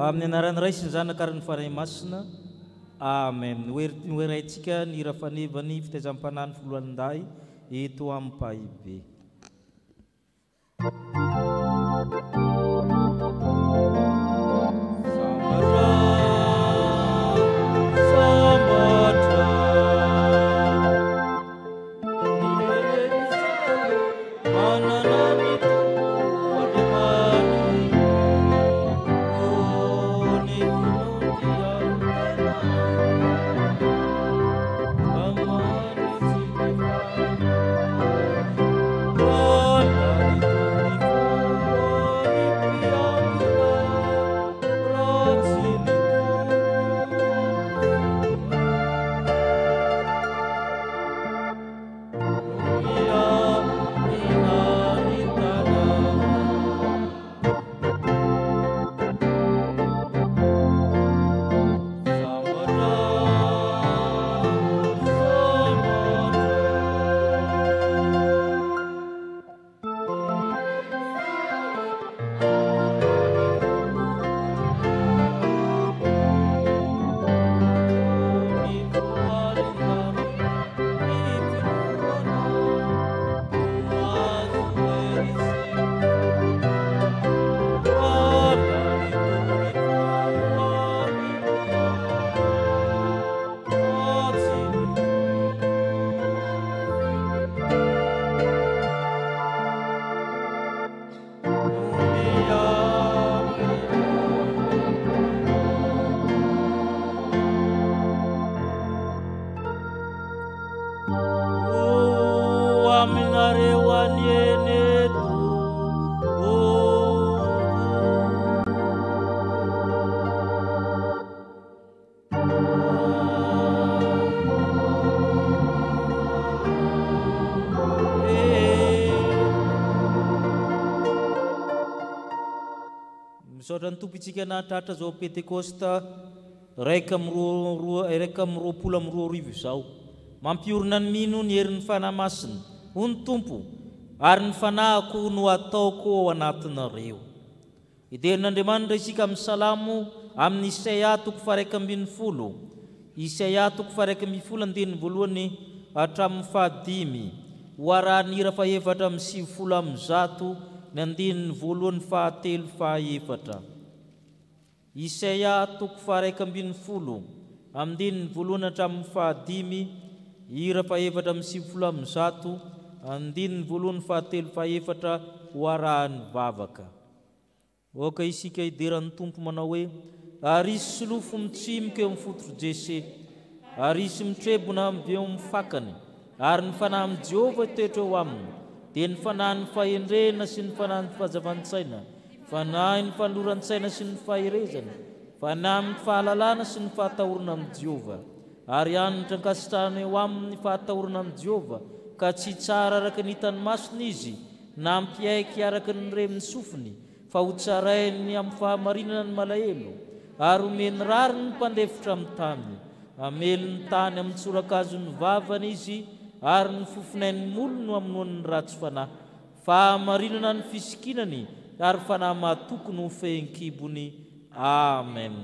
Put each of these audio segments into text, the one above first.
amin'ny anaran'ny Ray sy ny Zanaka ary ny Fanahy Masina. Amen. Noeraintsika ny rafanevany fitaizam-panahiny voalohan-dahy eto amin'ny Pahibe. Misaotra ny tompontsika nahatratra zao Pentekosta raika amin'ny roapolo amin'ny roa arivo izao. Mampiorina ny mino ny herin'ny fanahy masina ho ny Tompo ary ny fanahiko no ataoko ao anatinareo. Iderin'Andriamanitra isika amin'ny salamo amin'ny Isaia 140. Isaia 140 hatramin'ny 5 ho arahan'ira faefatra amin'ny 70 amin'ny 100 ny andininy 1:3. Isaia 140 andininy 1 hatramin'ny 5 ira faefatra amin'ny 70 amin'ny 100 andininy 1:3 ho arahan'ny vavaka. Oka isika ideran'ny Tompo manao hoe arisy solofo mitsimoka eo amin'ny fototry Jese, arisy mitrebona eo amin'ny fakany, ary ny fanahy amin'ny Jehova toetra eo aminy, dia ny fanahy ny fahendrena sy ny fanahy ny fahazavantsaina, fanahy ny fanoloran-tsaina sy ny faherezana, fanahy ny fahalalana sy ny fahatahorana amin'ny Jehova. Ary hanitra ankasitrahana eo amin'ny fahatahorana amin'ny Jehova, ka tsy tsara araka ny hitany masony izy, na ampiaiky araka ny remin'ny sofiny, fa ho tsarainy amin'ny fahamarinana ny malahelo, ary omeny rary ny mpandefitra amin'ny tany. Amely ny tany amin'ny tsorakazon'ny vavany izy, ary ny fofinain'ny molony no amonoan'ny ratsy fanahy. Fahamarinana ny fisikinany, ary fanahy mahatoky no fehinkibony. Amen.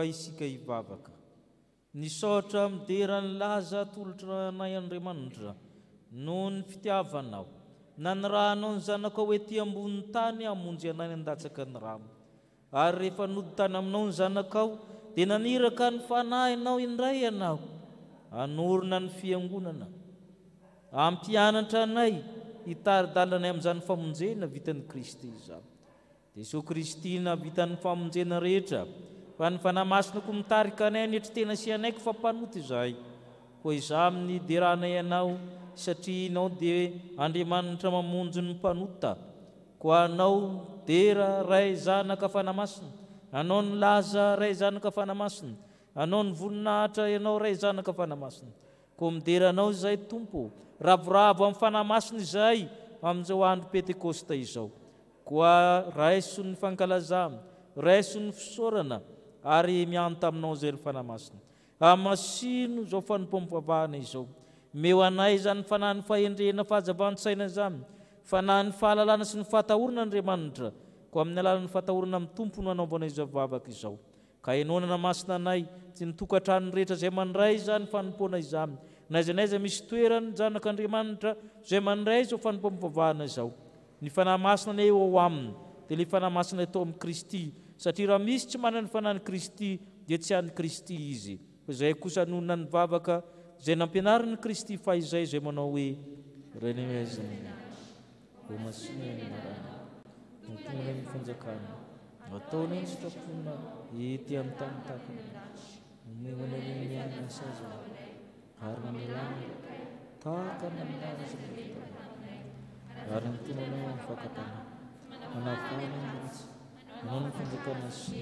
vavaka isika ivavaka. Nisaotra miderany laza tolotra nay Andriamanitra noho ny fitiavanao. Nanirahanao ny zanakao ety ambony tany hamonjy anay ny andatsaka ny rano. Ary rehefa nody tany aminao ny zanakao, dia naniraka ny fanahinao indray ianao, hanorina ny fiangonana. Ampianatra anay hitari-dalana amin'izany famonjena vitan'i Kristy izany. Jesosy Kristy nahavitan'ny famonjena rehetra, fa ny fanahy masina koa mitarika anay netra tena sy anayko fa mpanoty izahay. Koa izaho amin'ny deranay ianao, satria ianao dia Andriamanitra mamonjy ny mpanota. Koa anao dera ray zanaka fanahy masina, anao ny laza ray zanaka fanahy masina, anao ny voninahitra ianao ray zanaka fanahy masina. Koa mideranao izay Tompo, ravoravo amin'ny fanahy masina izay amin'izao andro Pentekosta izao. Koa raiso ny fankalazana, raiso ny fisaorana, ary mianta aminao izay fanahy masina. Hamasino izao fanompoam-pavahana izao. Meo anay izany fanahy ny fahendrena fahazavan-tsaina izany, fanahy ny fahalalana sy ny fahatahorana Andriamanitra, koa amin'ny alalany fahatahorana amin'ny Tompo no anaovanay izao vavaka izao. Ka enonana masina anay sy ny tokantrano rehetra izay mandray izany fanompoana izany, naiza naiza misy toerany zanak'Andriamanitra izay mandray izao fanompoam-pavahana izao. Ny fanahy masina ny eo ao aminy, dia ilay fanahy masina atao amin'ny Kristy, satria raha misy tsy manana ny fanahy Kristy dia tsy an'ny Kristy izy. Izay kosa nonona ny vavaka izay nampianarin'ny Kristy fahizay izay manao hoe renemezana ho masina ny marana notongana ny fanjakana ataony ny sitrapona ety amin'ny tany takana omegna ny miaina saza ary namelana takana ny lazana ary nitonana amin'ny fakapana manafana ny ratsy manao ny fanjakana sy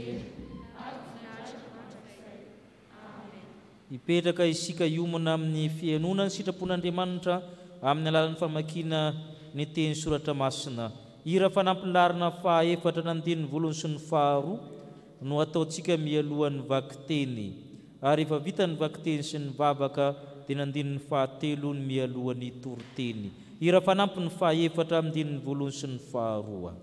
hipetraka isika iomana amin'ny fianonana sitrapon'Andriamanitra amin'ny alalan'ny famakiana ny teny soratra masina. Hira fanampilarina fahaefatra ny andinin'ny voalohany sy ny faharoa no ataontsika mialohan'ny vakiteny, ary efa vita ny vakiteny sy ny vavaka dia ny andinin'ny fahatelo ny mialohan'ny toriteny. Hira fanampy ny fahaefatra amin'ny andinin'ny voalohany sy ny faharoa.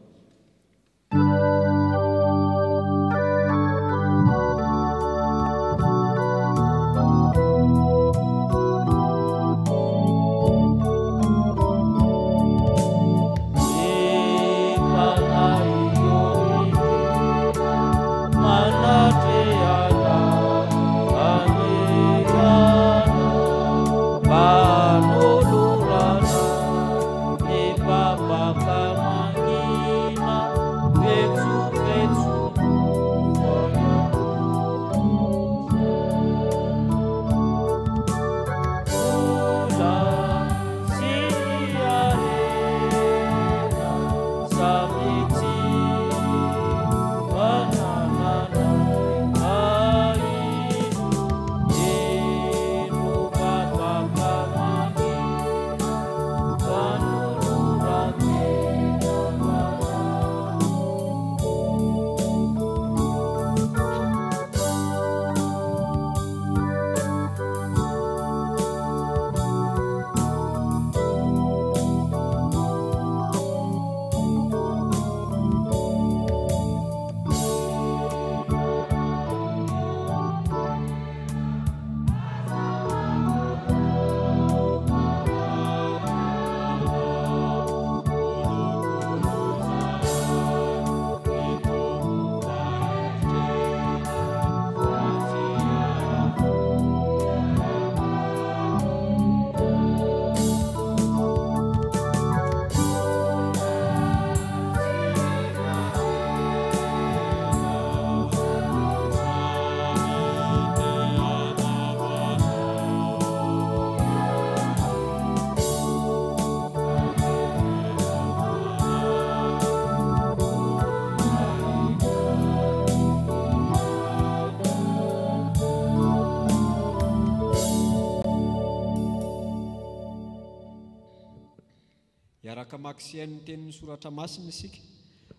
Araka maksian'ny tenin'ny soratra masina isika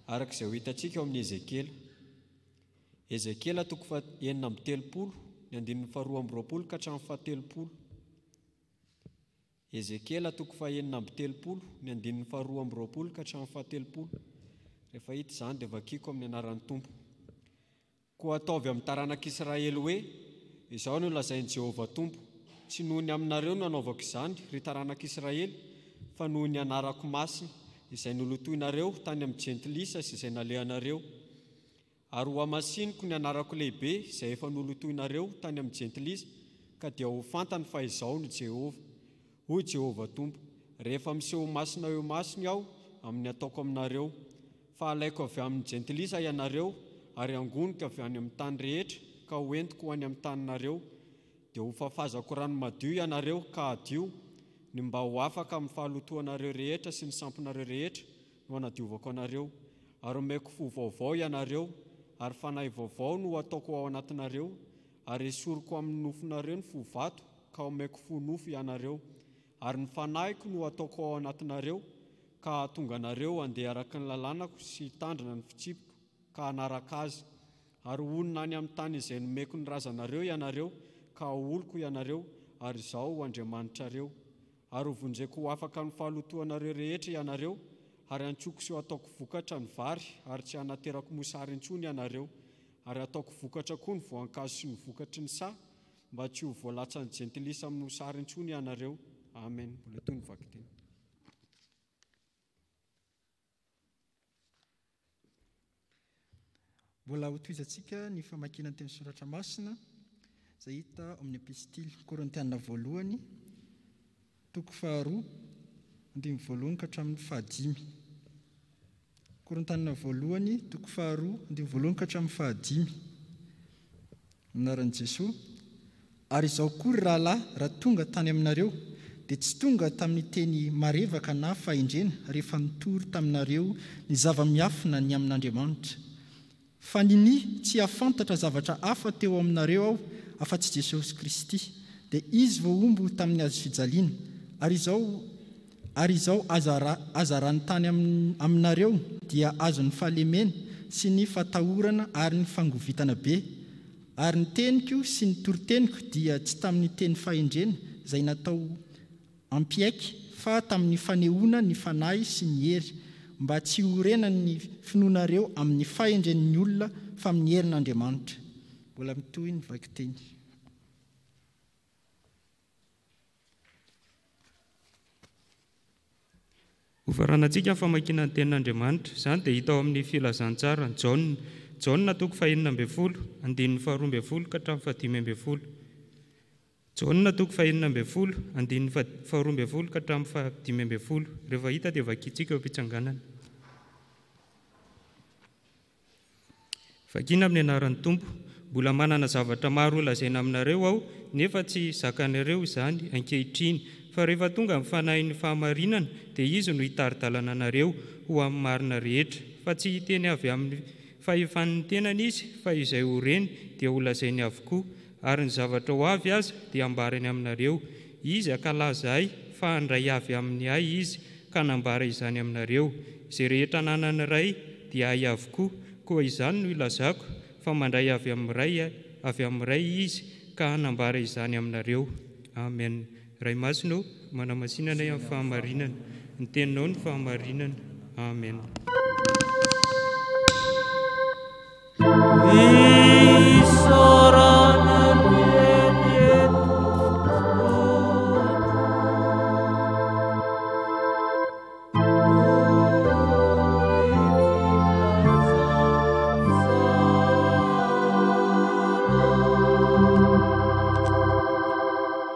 araka izay ho hitantsika eo amin'ny Ezekela. Ezekela toko faha-enina amby telopolo ny andinin'ny faharoa amby roapolo ka hatramin'ny fahatelopolo. Ezekela toko faha-enina amby telopolo ny andinin'ny faharoa amby roapolo ka hatramin'ny fahatelopolo. Rehefa hita izany dia vakiako amin'ny anaran'ny Tompo. koa ataovy amin'ny taranak'Israely hoe izao no lazain'i Jehovah Tompo, tsy noho ny aminareo no anaovako izany ry taranak'Israely, fa noho ny anarako masina izay nolotoinareo tany amin'ny jentilisa sy izay nalehanareo. Ary ho amasiniko ny anarako lehibe izay efa nolotoinareo tany amin'ny jentilisa, ka dia ho fantany fa izao no Jehovah, hoy Jehovah Tompo, rehefa miseho masina eo masina aho amin'ny ataoko aminareo, fa alaiko avy amin'ny jentilisa ianareo ary angonika avy any amin'ny tany rehetra ka hoentiko ho any amin'ny taninareo, dia ho fafazako rano madio ianareo ka adio, ny mba ho afaka amin'ny fahalotoanareo rehetra sy ny sampinareo rehetra no anadiovako anareo, ary omeko fo vaovao ianareo, ary fanahy vaovao no ataoko ao anatinareo, ary esoriko amin'ny nofonareo ny fo vato ka omeko fo nofo ianareo, ary ny fanahiko no ataoko ao anatinareo ka hatonga anareo andeha araka ny lalànako sy tandrina ny fitsipiko ka hanaraka azy, ary onina any amin'ny tany izay nomeko ny razanareo ianareo ka oloko ianareo, ary izao ho Andriamanitrareo, ary hovonjeko ho afaka amin'ny fahalotoanareo rehetra ianareo, ary antsoko sy ho ataoko vokatra ny vary, ary tsy hanaterako mosary intsony ianareo, ary ataoko vokatra koa ny voankazo sy ny vokatry ny sa, mba tsy ho voalatsa ny jentilisa amin'ny mosary intsony ianareo. Amen. Mbola toy ny vakiteny. Mbola ho toizantsika ny famakiana teny soratra masina izay hita amin'ny epistily Korintiana voalohany, toko 2, andimy voalohany ka hatramin'ny 5. Korintiana voalohany, toko 2, andimy voalohany ka hatramin'ny 5. Anaran'i Jesosy, ary izao koa rahalahy, raha tonga tany aminareo, dia tsy tonga tamin'ny teny marevaka na fahendrena rehefa nitory taminareo ny zava-miafina ny amin'Andriamanitra. Fa nini tsy hafantatra zavatra hafa teo aminareo aho afa-tsy Jesosy Kristy, dia izy voaombo tamin'ny azo fijaliana, ary izao azarany tany aminareo dia azon'ny fahalemena sy ny fatahorana ary ny fangovitana be, ary ny teniko sy ny toriteniko dia tsy tamin'ny teny fahendrena izay natao ampiaiky, fa tamin'ny fanehoana ny fanahy sy ny hery, mba tsy horena ny finoanareo amin'ny fahendren'ny olona fa amin'ny herin'Andriamanitra. Mbola mitohy ny vakiteny. Hofaranantsika ny famakiana ny tenin'Andriamanitra, izany dia hita ao amin'ny filazantsara Jaona toko 9:12, andininy 12 ka hatramin'ny 15. Jaona toko 9:12, andininy 12 ka hatramin'ny 15. Rehefa hita dia vakiantsika eo am-pitsanganana. Vakiana amin'ny anaran'ny Tompo. Mbola manana zavatra maro lazaina aminareo aho, nefa tsy zakanareo izany ankehitriny, fa rehefa tonga amin'ny fanahin'ny fahamarinana dia izy no hitaridalana anareo ho amin'ny marina rehetra, fa tsy hiteny avy amin'ny fahefan'ny tenany izy, fa izay ho reny dia ho lazainy avokoa, ary ny zavatra ho avy aza dia ambarany aminareo. Izy ankalaza ahy, fa handray avy amin'ny ahy izy ka nambara izany aminareo. Izay rehetra nanana ray dia ahy avokoa, koa izany no ilazako, fa mandray avy amin'ny ray izy ka nambara izany aminareo. Amen. Ray masino manamasinana amin'ny fahamarinana, ny teninao ny fahamarinana. Amen.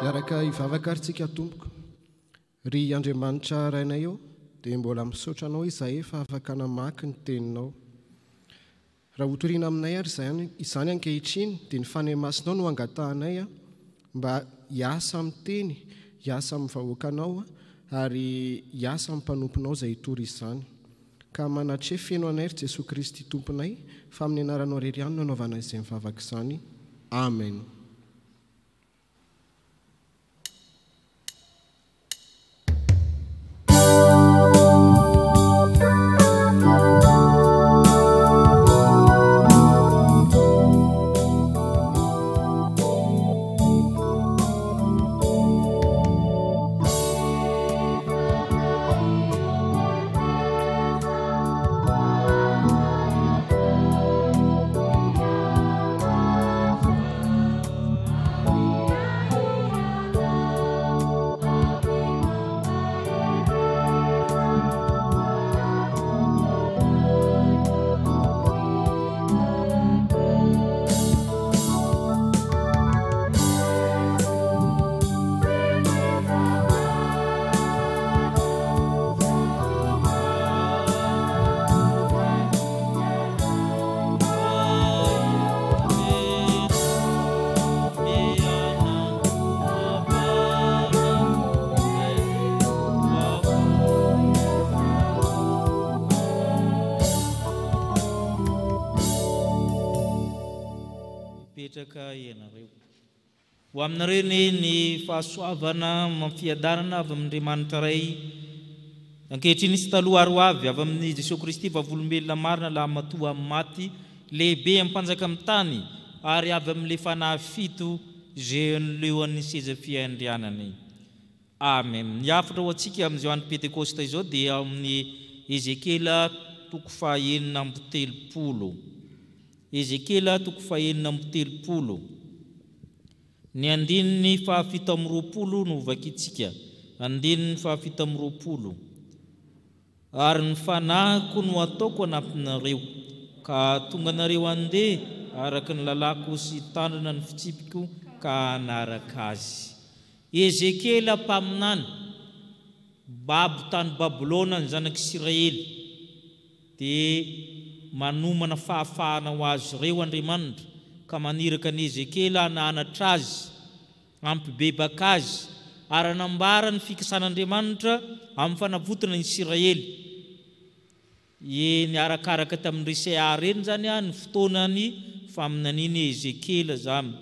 Iaraka ivavaka ary tsika tompoko, ry Andriamanitra rainay eo, dia mbola misaotra anao izay efa afaka namaky ny teninao. Raha hotoriana aminay ary izany ankehitriny dia ny fanahy masinao no angatahanay mba hiasa amin'ny teny, hiasa amin'ny vahoakanao ary hiasa amin'ny mpanomponao izay hitory izany. Ka manatrefy feno anay ry Jesosy Kristy tomponay, fa amin'ny anaranao irery ihany no anaovana izay mivavaka izany. Amen. napetraka ianareo. Ho aminareo ny fahasoavana mampiadanana avy amin'Andriamanitra ray ankehitriny sy taloha aro avy amin'ny Jesosy Kristy vavolombelona marina la matoa amin'ny maty lehibe ampanjaka amin'ny tany ary avy amin'le fanahy fito izay leoan'ny seza fiandrianany. Amen. Niafatra ho antsika amin'izao andro Pentekosta izao dia amin'ny Ezekela toko fahaenina amby telopolo. Ezekela toko fahaenina amby telopolo. Ny andininy fahafito amby roapolo no vakitsika. Andininy fahafito amby roapolo. Ary ny fanahiko no ataoko anampinareo, ka tonga nareo andeha araka ny lalako sy tandrina ny fitsipiko ka anaraka azy. Ezekela mpaminany babo tany Babilôna ny zanak'Israely dia manomana fahafahana ho azy ireo Andriamanitra ka maniraka ny Ezekela hananatra azy, hampibebaka azy ary hanambara ny fikasan'Andriamanitra amin'ny fanavotana ny Israely. Ny arakaraka tamin'ny Resea reny zany ny fotoanany faminaniny Ezekela zany.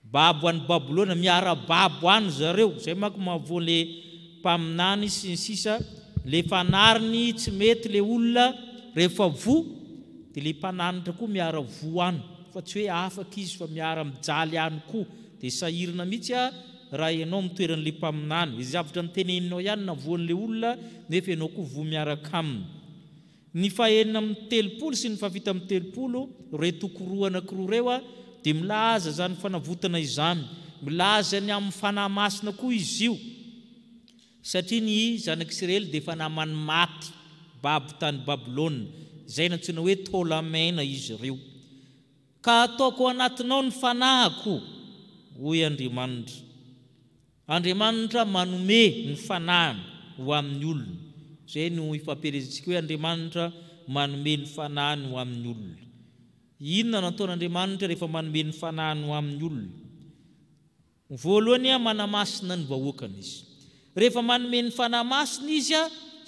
Babo any Babilôna miara-babo any zareo, zay manko mahavoa le mpaminany sy ny sisa, le fanariny tsy mety le olona rehefa vo, dia le mpananitra koa miara-vo any, fa tsy hoe afaka izy fa miara-mijaly any koa. Dia sahirana mihitsy raha ianao mitoeran'le mpaminany, izy zavatra niteneninao ihany na voan'le olona nefa ianao koa vo miaraka aminy. Ny fahaenina amin'ny telopolo sy ny fahafito amin'ny telopolo, re toko roa anankiroa reo dia milaza zany fanavotana izany, milaza ny amin'ny fanahy masina koa izy io, satria ny zanak'Israely dia fanamany maty babo tany Babilôna, izay natsoina hoe tôlamena izy ireo. Ka ataoko anatinao ny fanahiko, hoy Andriamanitra. Andriamanitra manome ny fanahiny ho amin'ny olona. Zay no ifampielezantsika hoe Andriamanitra manome ny fanahiny ho amin'ny olona. Inona nataon'Andriamanitra rehefa manome ny fanahiny ho amin'ny olona? Voalohany manamasina ny vahoakany izy. Rehefa manome ny fanahy masina izy,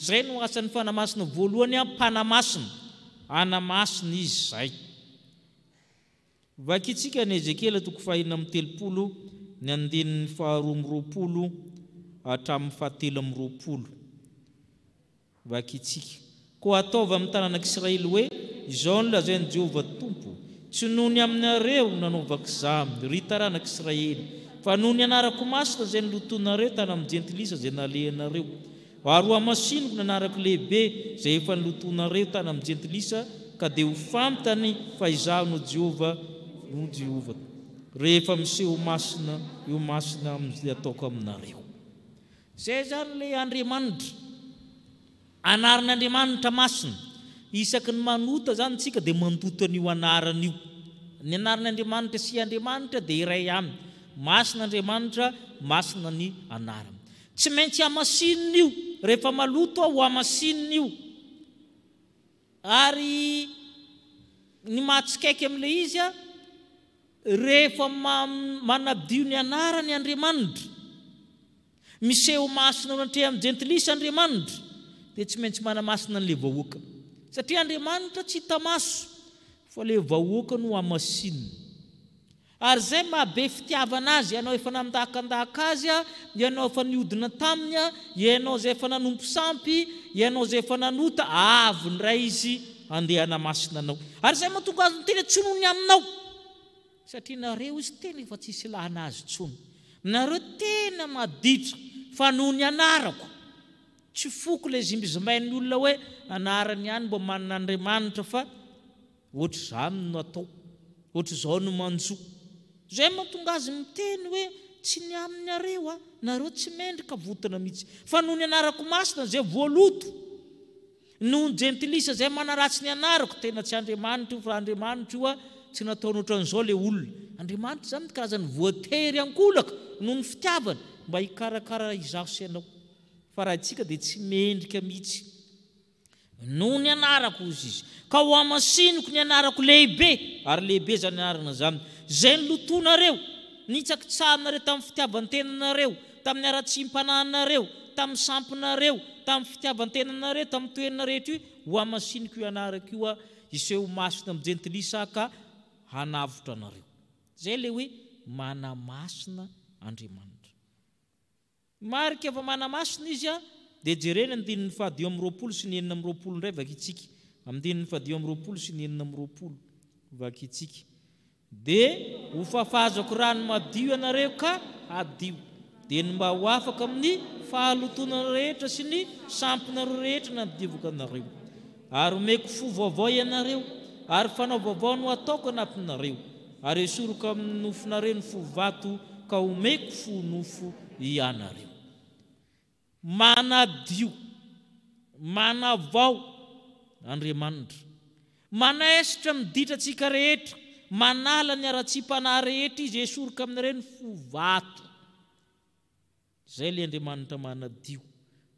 zay no asan'ny fanahy masina voalohany mpanamasina, anamasina izy zay. Vakitsika ny Ezekela toko fahaenina amin'ny telopolo, ny andininy faharoa amby roapolo hatramin'ny fahatelo amby roapolo. Vakitsika. Koa ataova amin'ny tanàn'Israely hoe, izao no lazain'i Jehovah Tompo, tsy noho ny aminareo nanaovako izany, ry taranak'Israely, fa noho ny anarako masina izay nilotonareo tany amin'ny jentilisa izay nalehanareo, ary ho amasiniko ny anarako lehibe izay efa nilotonareo tany amin'ny jentilisa, ka dia ho fantany fa izaho no Jehovah, no Jehovah. Rehefa miseho masina, io masina amin'izay ataoko aminareo. Zay zany le Andriamanitra, anaran'Andriamanitra masina. Isaky ny manota zany tsika dia mandota an'io anaran'io. Ny anaran'Andriamanitra sy Andriamanitra dia iray aminy. Masina Andriamanitra, masina ny anarany. Tsy maintsy hamasinina io, rehefa maloto ho hamasinina io. Ary ny mahatsikaiky amin'le izy rehefa manadio ny anarany Andriamanitra, miseho masina natrea amin'ny jentilisa Andriamanitra, dia tsy maintsy manamasina an'le vahoaka. Satria Andriamanitra tsy hita maso, fa le vahoaka no hamasinina. Ary zay mahabe fitiavana azy, ianao efa namindakandaka azy, ianao efa niodina taminy, ianao zay efa nanompo sampy, ianao zay efa nanota, avy ny ray izy andeha hanamasina anao. Ary zay mahatonga azy tena tsonony aminao, satria nareo izy tena efa tsisy lahana azy tsony. Nareo tena maditra fa noho ny anarako. Tsy foko le zimbizimbain'ny olona hoe anarany ihany mba manana Andriamanitra, fa ohatra izany no atao, ohatra izao no manjo. Zay mahatonga azy miteny hoe tsy ny aminareo nareo tsy mendrika votana mihitsy, fa noho ny anarako masina zay voaloto, noho ny jentilisa zay manaratsy ny anarako. Tena tsy Andriamanitra io, fa Andriamanitra io tsy nataony ohatran'izao le olona. Andriamanitra zany karazany voatery ankolaka noho ny fitiavana mba hikarakara izaho sy ianao. Fa raha tsika dia tsy mendrika mihitsy. Noho ny anarako izy, ka ho hamasiniko ny anarako lehibe, ary lehibe zany anarana zany, zay nilotonareo, nitsakitsahanareo tamin'ny fitiavan-tenanareo, tamin'ny ara-tsim-pananareo, tamin'ny sampinareo, tamin'ny fitiavan-tenanareo, tamin'ny toerana rehetra io, ho hamasiniko io anarako io, iseho masina amin'ny jentilisa ka hanavotra anareo. zay le hoe manamasina Andriamanitra. Marika fa manamasina izy dia jerena ny 10 sy ny 20 ndray vakitsika. Amin'ny 10 sy ny 20 vakitsika. Dia ho fafazako rano madio ianareo ka adio. Dia ny mba ho afaka amin'ny fahalotona rehetra sy ny sampina rehetra na divoka anareo. Ary omeko fo vaovao ianareo, ary fanao vaovao no ataoko anatinareo. Ary esoroko amin'ny nofonareo ny fo vato ka omeko fo nofo ianareo. Manadio, manavao Andriamanitra. Manaesitra miditra antsika rehetra, manala ny ara-tsi-panahy rehetra izy esoroko aminareo ny fo vato. Zay le Andriamanitra manadio.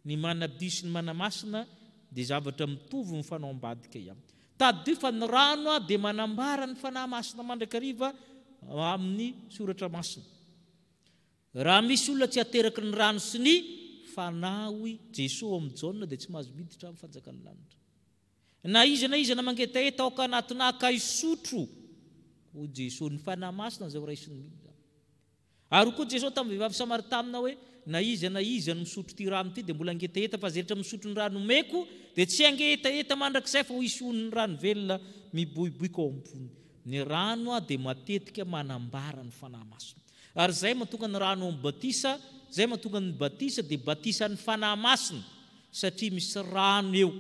Ny manadio sy ny manamasina dia zavatra mitovy ny fanaoam-badika ihany. Tadio fa ny rano dia manambara ny fanahy masina mandrakariva amin'ny soratra masina. Raha misy olona tsy ateraky ny rano sy ny fanahy Jesosy amin'ny jauna dia tsy mahazo miditra amin'ny fanjakana lanitra. Na iza mangetaheta aoka anatina akaisotro ho Jesosy ny fanahy masina zay raisiny miditra. Ary koa Jesosy tamin'ny vehivavy Samaritanina hoe na iza no misotro ty rano ty dia mbola angetaheta fa zay rehetra misotro ny rano omeko dia tsy angetaheta mandrakizay fa ho isoon'ny rano velona miboiboika ao ambony. Ny rano dia matetika manambara ny fanahy masina. Ary zay mahatonga ny rano batisa, zay mahatonga ny batisa dia batisan'ny fanahy masina satria misy rano eo.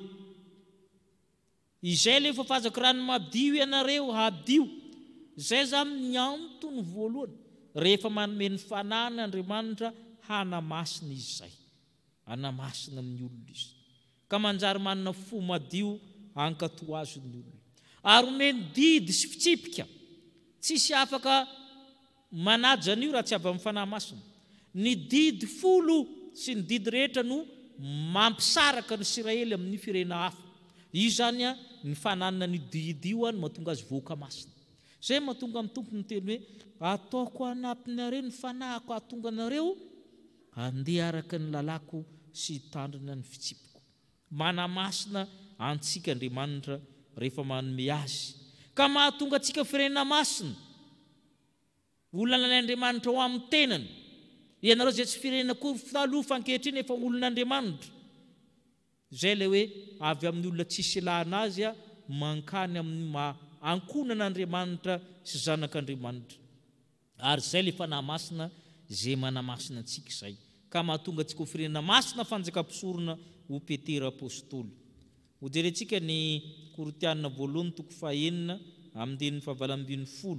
Izay le fafazako rano madio ianareo hadio. Zay zany ny antony voalohany rehefa manome ny fanahy Andriamanitra hanamasina izy zay. Hanamasina amin'ny olona izy. Ka manjary manana fo madio hankatoa azy ny olona. Ary omeny didy sy fitsipika. Tsisy afaka manaja an'io raha tsy avy amin'ny fanahy masina. Ny didy folo sy ny didy rehetra no mampisaraka ny Israely amin'ny firena hafa. Io zany ny fananana ny didy io no mahatonga azy voaka masina. Zay mahatonga amin'ny tompony teny hoe ataoko anatinareo ny fanahiko ahatonga anareo handeha araka ny lalako sy tandrina ny fitsipiko. Manamasina antsika Andriamanitra rehefa manome azy. Ka mahatonga antsika firena masina. Olona n'Andriamanitra ho amin'ny tenany. Ianareo zay tsy firena koa taloha fa ankehitriny efa olon'Andriamanitra. Zay le hoe avy amin'ny olona tsisy ilana azy mankany amin'ny ankonan'Andriamanitra sy zanak'Andriamanitra. Ary zay le fanahy masina zay manamasina antsika izay. Ka mahatonga antsika ho firena masina fanjakam-pisorona ho Petera apôstôly. Ho jerentsika ny Korintianina 2:9 amin'ny 20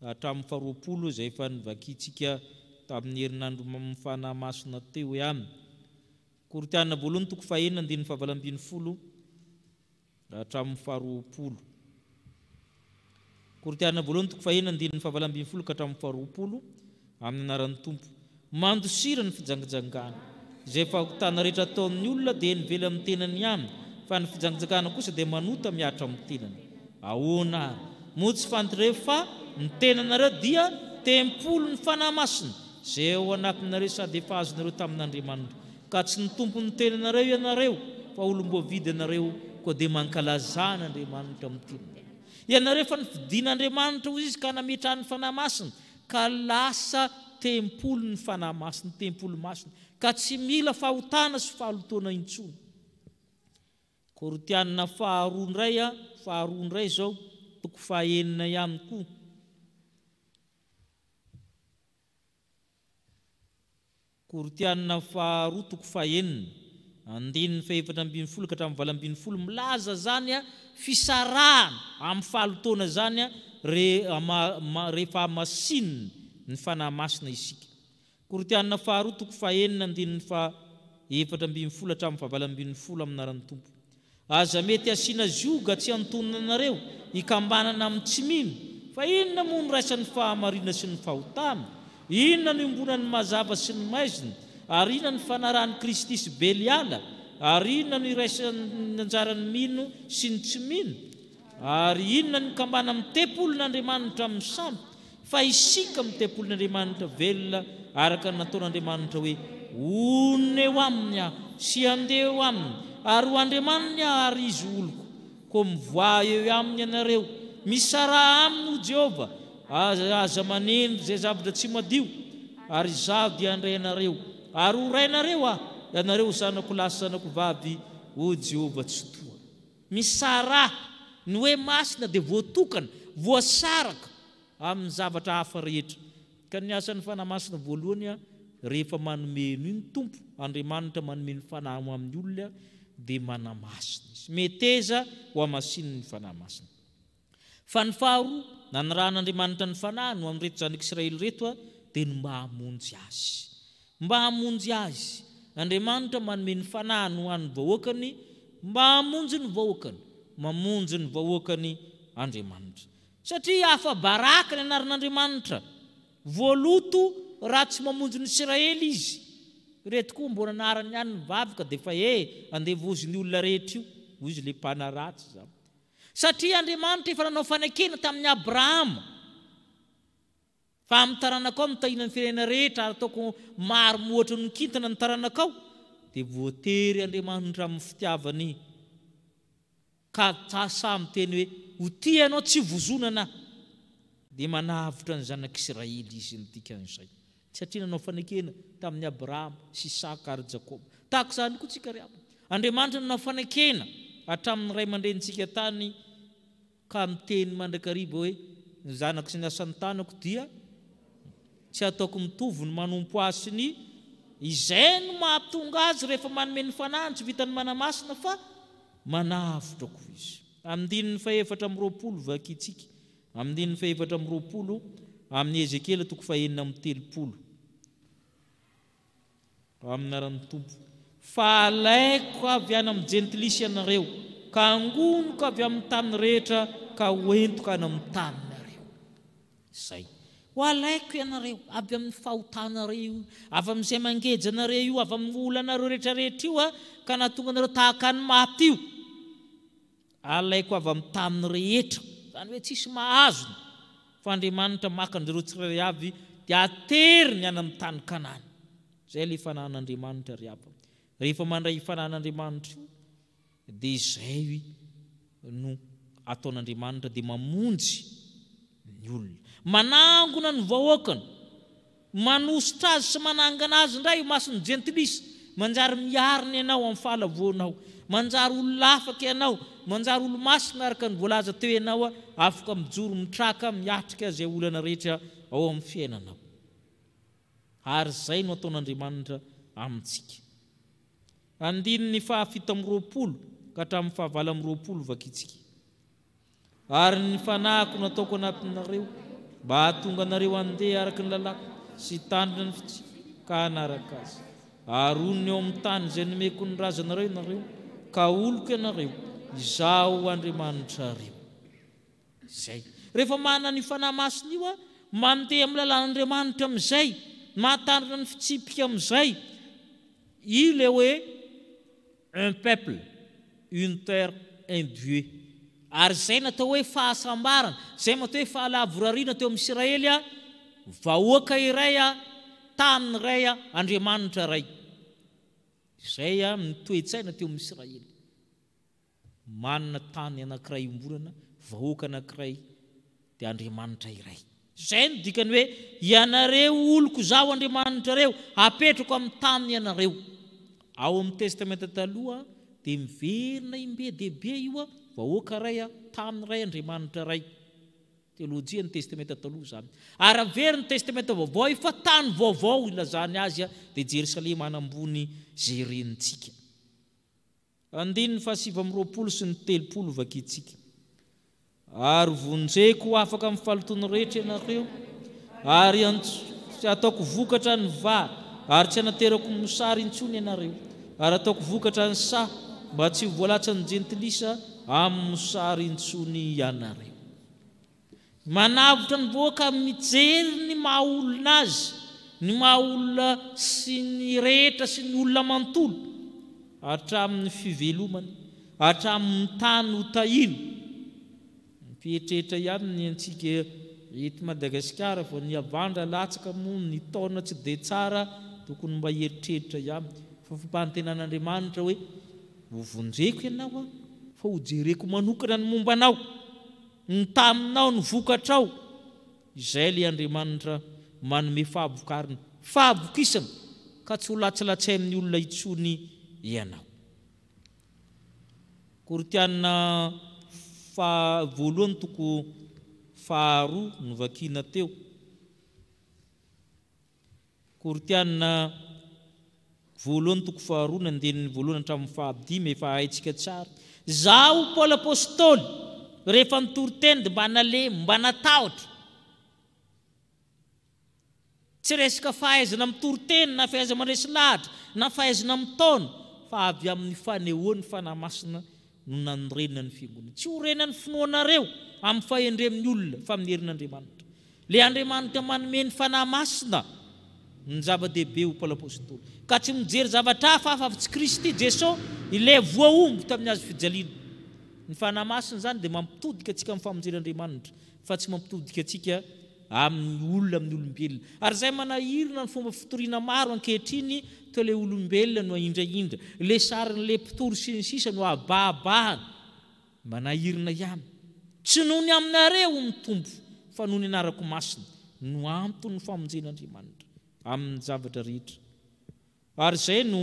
hatramin'ny 20 izay efa nivakitsika tamin'ny herinandro fanahy masina teo ihany. Korintianina 2:9 amin'ny 20 hatramin'ny 20. Korintianina 2:9 amin'ny 20 ka hatramin'ny 20 amin'ny anaran'ny Tompo. Mandosira ny fijangajangana. Izay fahotana rehetra ataon'ny olona dia nivela amin'ny tenany ihany, fa ny fijangajangana kosa dia manota miatra amin'ny tenany. Ahoana ary? Moa tsy fantareo fa ny tenanareo dia tempolo ny fanahy masina izay ao anatinareo sady efa azonareo tamin'Andriamanitra. Ka tsy ny tompo ny tenanareo ianareo fa olom-boavidy ianareo koa dia mankalazana Andriamanitra amin'ny tenany. Ianareo fa nividian'Andriamanitra hoy izy ka nametrahany ny fanahy masina ka lasa tempolo ny fanahy masina, tempolo masina, ka tsy mila fahotana sy fahalotona intsony. Korintianina 2:2 zao 9 ihany koa. Korintianina 2:9 andininy 7:20 ka hatramin'ny 20 milaza zany fisarahana amin'ny fahalotona zany rehefa masinina ny fanahy masina isika. Korintianina 2:9 andininy 7:20 hatramin'ny 20 amin'ny anaran'ny Tompo. Aza mety asiana zioga tsy antonona anareo hikambanana amin'ny tsy mino, fa inona moa no raisan'ny fahamarina sy ny fahotana? Inona no imbonan'ny mazava sy ny maizina? Ary inona ny fanarahan'ny Kristy sy Beliala? Ary inona no iraisan'ny anjaran'ny mino sy ny tsy mino? Ary inona ny kambana amin'ny tempolon'Andriamanitra amin'ny sampy? Fa isika amin'ny tempolon'Andriamanitra velona araka ny nataon'Andriamanitra hoe onona eo aminy aho sy andeha eo aminy, ary ho Andriamaniny aho ary izy oloko, koa mivoa eo aminy ianareo misara aminy Jehova aza maneno zay zavatra tsy madio ary izaho dia andray anareo ary horainareo ianareo zanako lahy zanako vavy o Jehova tsy toa misara ny hoe masina dia voatokana voasaraka amin'ny zavatra hafa rehetra ka ny asan'ny fanahy masina voalohany rehefa manomeno iny tompo Andriamanitra manomeno fanahy amin'ny olona dia manamasina izy meteza ho amasin'ny fanahy masina fa ny faharoa nanirahan'Andriamanitra ny fanahy no amin'ny reto zanak'Israely reto dia ny mba hamonjy azy mba hamonjy azy Andriamanitra manomeno fanahy no an'ny vahoakany mba hamonjy ny vahoakany mamonjy ny vahoakany Andriamanitra satria hafa baraka ny anaran'Andriamanitra voaloto raha tsy mamonjy ny Israely izy reto koa mbona anarany ihany ny vavaka dia fa andeha vozy ny olona rehetra io izy le mpanaratsy zao satria Andriamanitra efa nanao fanekena tamin'ny Abrahama fa amin'ny taranakao mitahina ny firenena rehetra ataoko maro moatra ny kintana ny taranakao dia voatery Andriamanitra amin'ny fitiavany ka samy teny hoe ho tia ianao tsy vozonana dia manavitra ny zanak'Israely izy ny dikan'izay satria nanao fanekena tamin'ny Abrahama sy Isaka ary Jakoba tahaka izany koa tsika riaba Andriamanitra nanao fanekena hatramin'ny ray aman-drenitsika tany ka miteny mandrakariba hoe ny zanako sy ny asan'ny tanako dia tsy ataoko mitovy ny manompo azy ny izay no mahatonga azy rehefa manome ny fanahy tsy vitany manamasina fa manavitra koa izy amin'ny 4:20 vakitsika amin'ny 4:20 amin'ny Ezekiela 4:9 amin'ny aran'ny tompo fa alaiko avy any amin'ny jentilisy ianareo ka angonoko avy amin'ny tany rehetra ka hoentiko any amin'ny taninareo zay ho alaiko ianareo avy amin'ny fahotanareo avy amin'izay mangejanareo io avy amin'ny olanareo rehetrarehetra io ka nahatonga anareo tahaka ny maty io alaiko avy amin'ny tany rehetra zany hoe tsisy mahazony fa Andriamanitra maka an'ireo tsirairay avy dia ateriny any amin'ny tany Kanany zay le fanan'Andriamanitra riaba rehefa mandray fanan'Andriamanitra io dia izay no ataon'Andriamanitra dia mamonjy ny olona manangona ny vahoakany manositra azy sy manangana azy indray masony jentilisy manjary miarina ianao amin'ny fahalavoanao manjary olona afaka ianao manjary olo masina araka ny voalaza teo ianao afaka mijoro mitraka miatrika zay olana rehetra ao amin'ny fiainanao ary zay no ataon'Andriamanitra amintsika andininy 7:20 ka hatramin'ny 9:20 vakitsika ary ny fanahiko nataoko anatinareo mba hahatonga anareo andeha araka ny lalàna sy tandrina ny fitsiky ka hanaraka azy arony eo amin'ny tany izay nomeko ny razanareo ianareo ka oloko ianareo izaho Andriamanitra reo zay rehefa manana ny fanahy masina io mandeha amin'ny lalàn'Andriamanitra amin'izay mahatandrina ny fitsipika amin'izay io le hoe un peuple une terre un Dieu ary zay natao hoe fahasambarana zay natao hoe fahalavoriana teo amin'ny Israely vahoaka iray tany iray Andriamanitra iray zay mitoetsaina teo amin'ny Israely manana tany anankiray omborana vahoaka anankiray dia Andriamanitra iray zay no dikany hoe ianareo oloko zao Andriamanitra reo apetrako amin'ny tany ianareo ao amin'ny testamenta taloha dia miverina imbe dehibe io vahoaka iray tany iray Andriamanitra iray teolojia ny testamenta taloha zany ary avery ny testamenta vaovao fa tany vaovao ilazany azy dia Jerusalema anambony zay renitsika andininy 7:20 sy ny 30 vakitsika ary vonjeko afaka amin'ny falotony rehetra ianareo ary tsy ataoko vokatra ny vary ary tsy anaterako mosary intsony ianareo ary ataoko vokatra ny saha mba tsy voalatsa ny jentilisa amin'ny mosary intsony ianareo manavitra ny voaka mijery ny mahaolona azy ny mahaolona sy ny rehetra sy ny olona mantolo hatramin'ny fivelomany hatramin'ny tany ho tahiny mpieritreritra ihany ny antsika eto Madagasikara vao ny avandra latsaka moa ny taona tsy dia tsara tokony mba eritreritra ihany fa fampantenan'Andriamanitra hoe ho vonjeko ianao fa ho jereko manokana ny mombanao ny taminao ny vokatrao, izay le Andriamanitra manome fahavokariny, fahavokisana ka tsy ho latsalatsainy amin'ny olona itsony ianao. Koritiana voalohany toko 2 no vakiana teo. Koritiana voalohany toko 2 ny andinin'ny voalohany hatramin'ny 5 efa haitsika tsara. Zaho Paoly apôstôly rehefa nitory teny dia mba nalemy, mba natahotra. Tsy resaka fahaizana mitory teny na fahaizana mandresy lahatra na fahaizana mitaona, fa avy amin'ny fanehoan'ny fanahy masina no nanorenina ny fiangonana. Tsy ho renan'ny finoanareo amin'ny fahendremin'ny olona fa amin'ny herin'Andriamanitra. Le Andriamanitra manome ny fanahy masina ny zava-dehibe ho Paoly apôstôly, ka tsy mijery zavatra hafa fa tsy Kristy Jesosy ilay voaomby tamin'ny hazo fijaliana. Ny fanahy masina zany dia mampitodika antsika amin'ny famonjen'Andriamanitra fa tsy mampitodika antsika amin'ny olona, amin'ny olombelona. Ary zay manahirina ny fomba fitoriana maro ankehitriny toa le olombelona no indraindra, le sarin'le mpitory sy ny sisa no abahabahana. Manahirina ihany. Tsy noho ny aminareo mitombo, fa noho ny anarako masina no antony ny famonjen'Andriamanitra amin'ny zavatra rehetra. Ary zay no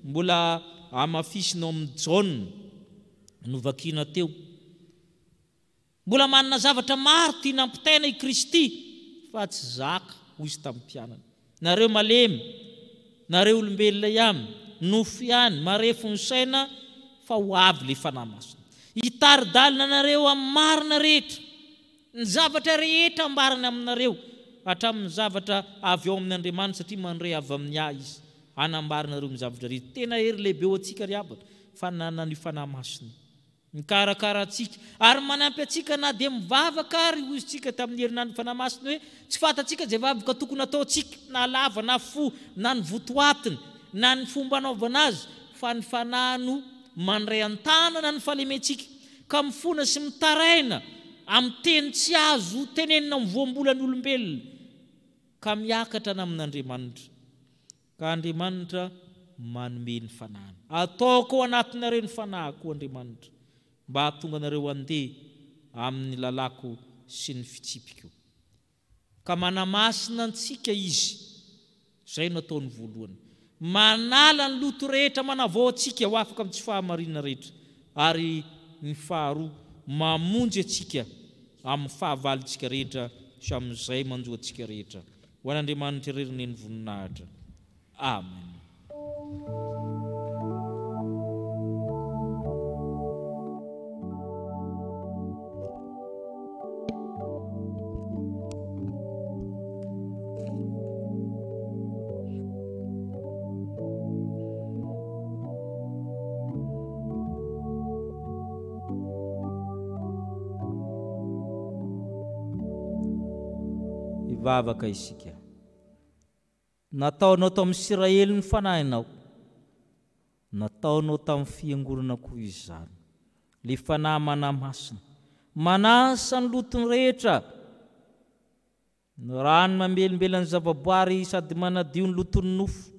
mbola amafisinao amin'ny Jaune no vakiana teo. Mbola manana zavatra maro tiana ampitaina i Kristy fa tsy zaka hoy izy tamin'ny mpianany. Nareo malemy, nareo olombelona ihany, nofo ihany, marefo ny saina fa ho avy le fanahy masina. Hitari-dalina nareo amin'ny marina rehetra, ny zavatra rehetra ambarany aminareo hatramin'ny zavatra avy ao amin'ny Andriamanitra, satria mandray avy amin'ny ahy izy hanambarinareo amin'ny zavatra rehetra. Tena hery lehibe ho antsika riabatra fa nanana ny fanahy masina mikarakara atsika ary manampy atsika na dia mivavaka ary hoy isika tamin'ny herinandro fanahy masina hoe tsy fatatsika zay vavaka tokony ataontsika na lava na fo na ny votoatiny na ny fomba anaovana azy, fa ny fanahy no mandray an-tanana ny fahalementsika ka mifona sy mitaraina amin'ny teny tsy azo tenenina amin'ny voambolan'ny olombelona ka miakatra na amin'Andriamanitra. Ka Andriamanitra manome ny fanahiny. Ataoko ao anatinareo ny fanahiko Andriamanitra mba hahatonga anareo handeha amin'ny lalako sy ny fitsipiko. Ka manamasina antsika izy, zay no ataony voalohany. Manala ny loto rehetra manavao antsika ho afaka amin'ny tsy fahamarina rehetra. Ary ny faharoa, mamonjy antsika amin'ny fahavalitsika rehetra sy amin'izay manjo antsika rehetra. Ho an'Andriamanitra reriny ny voninahitra. Amen. Ivavaka isika. Nataonao tamin'ny Israely ny fanahinao, nataonao tamin'ny fiangonana koa izany. Le fanahy manahy masina, manasa ny lotony rehetra, rano mamelombelany zavaboary sady manadio ny lotony nofo.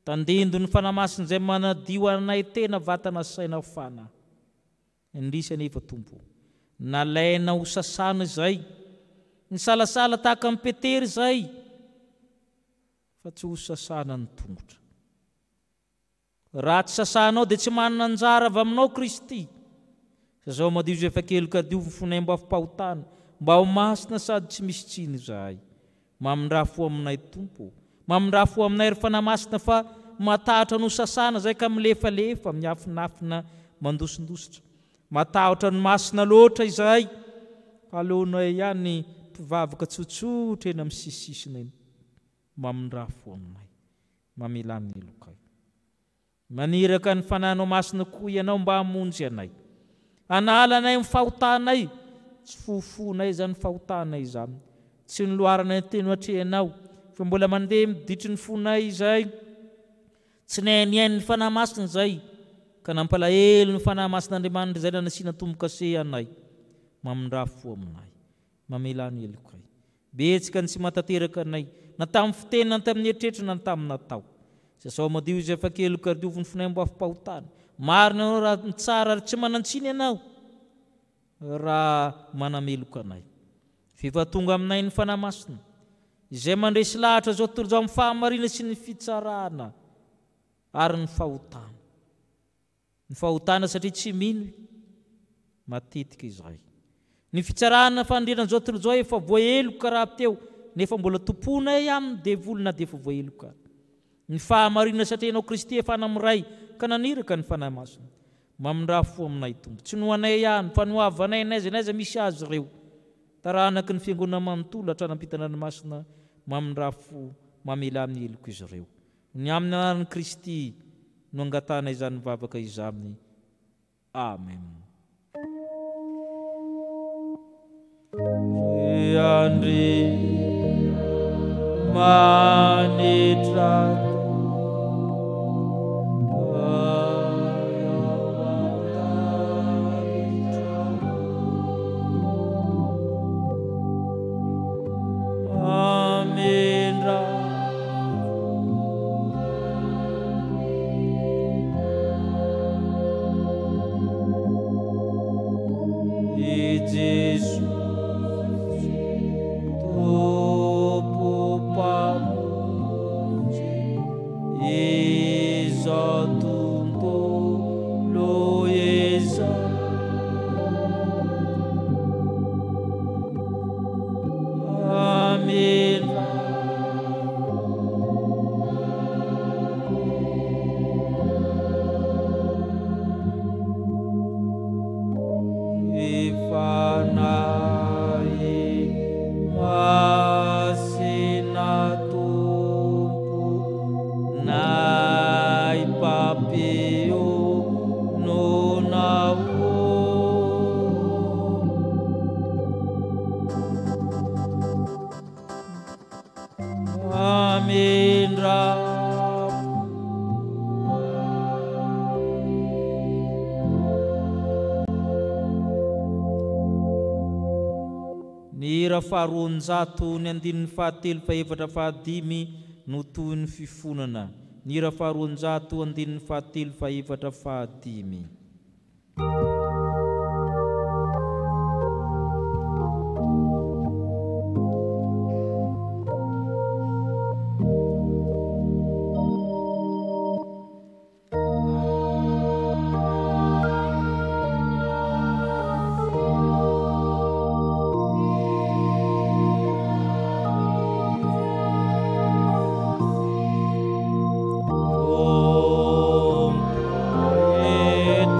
Tandendo ny fanahy masina izay manadio anay tena vatana saina fanahy. Indrisy anefa tompo, nalaina ho sasana izay, ny salasala tahaka amin'ny Petera izay, fa tsy ho sasana ny tongotra. Raha tsy sasanao dia tsy manana anjara avy aminao Kristy. Zao madio izay efa kely ka dio fonay mba fampahotana, mba ho masina sady tsy misy tsiny izahay. Mamindrafo aminay tompo, mamindrafo aminay ry fanahy masina fa matahotra no sasana izay ka milefalefa, miafinafina mandosindositra. Matahotra ny masina loatra izahay, aleonay ihany mpivavaka tsotsotra eny amin'ny sisisina eny. Mamindrafo aminay, mamelany elokay. Maniraka ny fanahinao masina koa ianao mba hamonjy anay. Analanay amin'ny fahotanay, tsy fofonay izany fahotanay izany. Tsy ny loharanay teny hatrehanao, fa mbola mandeha miditry ny fonay izay. Tsy nainiainy ny fanahy masina izay, ka nampalahelo ny fanahy masin'Andriamanitra izay nanasiana tombo-kase anay. Mamindrafo aminay, mamelany elokay. Betsika ny tsy matateraka anay, na tamin'ny fiteny, na tamin'ny eritreritra, na tamin'ny natao. Sao madio izay efa kely kardiovy ny fonay mba fampahotana. Marina ianao raha tsara ary tsy manantsiny ianao. raha manameloka anay. Fefa tonga aminay ny fanahy masina izay mandresy lahatra zao tontolo zao amin'ny fahamarina sy ny fitsarana ary ny fahotana. Ny fahotana satria tsy mino matetika izay. Ny fitsarana fandriana zao tontolo zao efa voaheloka raha teo nefa mbola tomponay aminy devolina dia efa voaheloka. Ny fahamarina satria ianao Kristy efa namiray ka naniraka ny fanahy masina. Mamindraha fo aminay Tompo. Tsy noanay ihany fa noavanay n'aiza misy azy ireo. Taranaky ny fiangonana manontolo hatranampitana ny masina mamindraha fo mamela amin'ny heloko izy ireo. Ny amin'ny anaran'i Kristy no angatanay izany vavaka izany. Amen. Andri manitra faharoanjato ny andininy fahatelo faefatra fahadimy no toy ny fifonana. Ny ra faharoanjato andininy fahatelo faefatra fahadimy. Om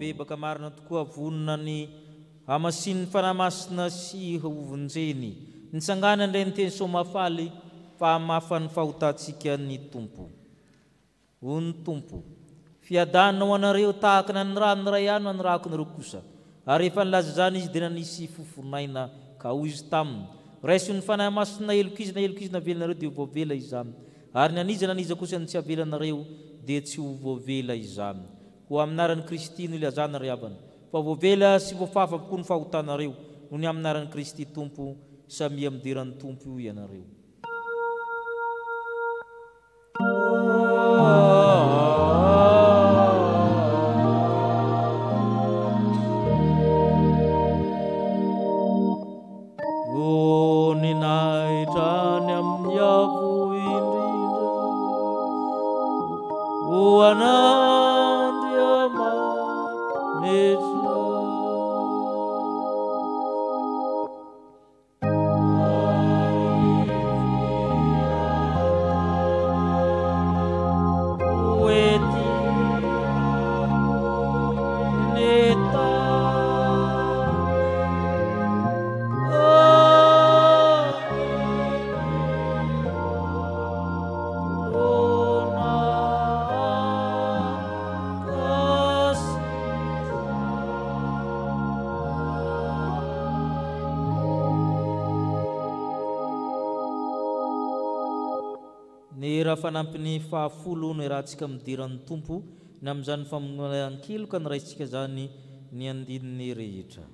bebaka marina tokoa vonona ny amasin'ny fanamasina sy hovonjeny nitsangana indray ny teny somafaly fa mafany fahotantsika ny tompo. Hoy ny tompo: fiadana ho anareo tahaka na ny rano ray ihany ny rako nareo kosa. Ary rehefa nilaza zany izy dia nanisy fofonaina ka hoy izy taminy: raiso ny fanahy masina elokizina avelanareo dia voavela izany. Ary naniza kosa ny tsy avelanareo dia tsy ho voavela izany. Ho aminaran'ny Kristy no ilazana ry havana, fa voavela sy voafafa avokoa ny fahotanareo noho ny aminaran'ny Kristy Tompo, samy amidiran'ny Tompo io ianareo. Ninaitrany amin'ny avo indrindra o an'Andriamanitra. Ny raha fanampin'ny fahafolo ny rahantsika midiran'ny Tompo na amin'izany famonoan-keloka ny raisitsika zany ny andininy rehetra.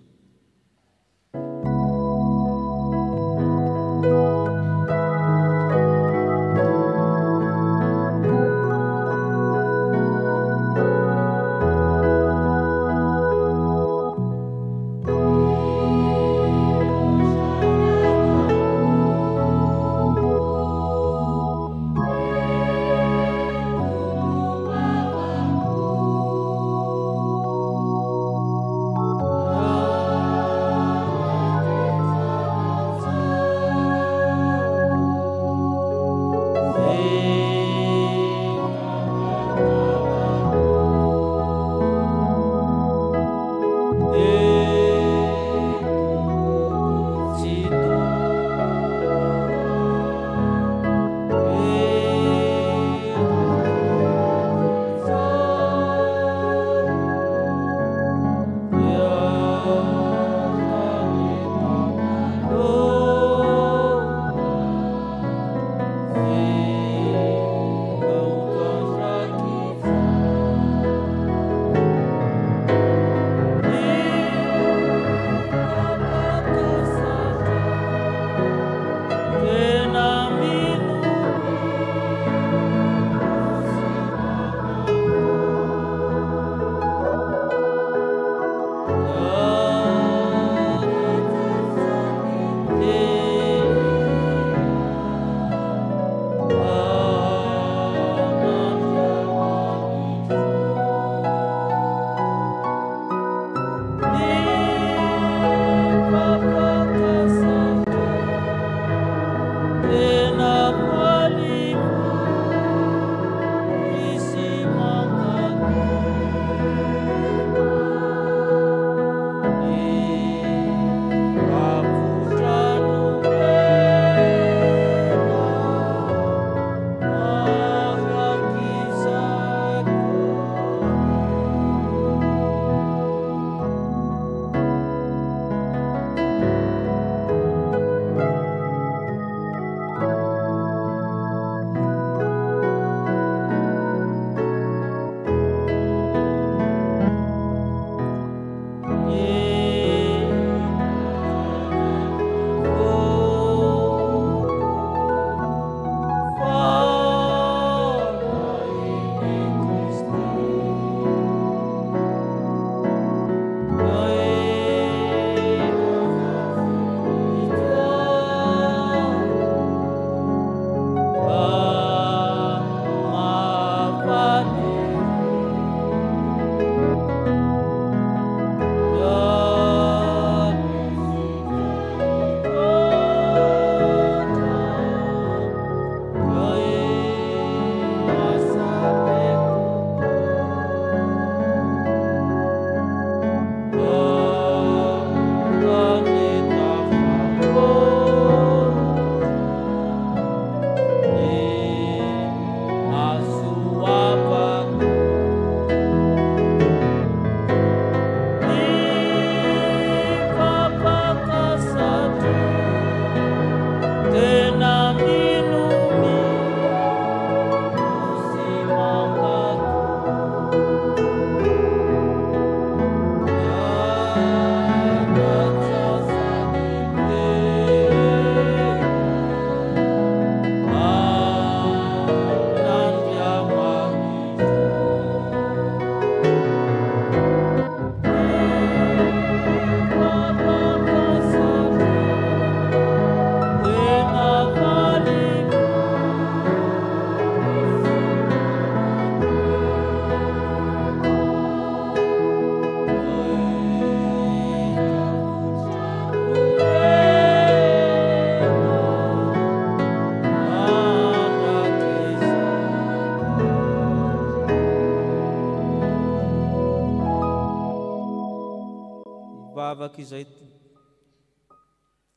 izay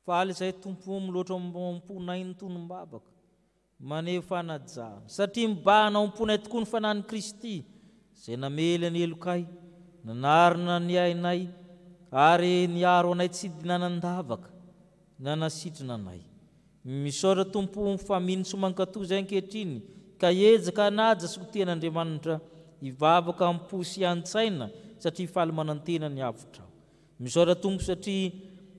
faly izay tompo miloatra mamponay ny tonom-bavaka maneho fanajana satria mibahana mamponay tokoa ny fanahiny Kristy izay namely any elokay nanarina ny ainay ary niaro anay tsy dinanan-davaka nanasitrina anay misaotra tompo faminy somankatoa izay ankehitriny ka ejaka hanaja sy ho ten'Andriamanitra hivavaka amposy an-tsaina satria faly manantena ny avotra misaotra tompo satria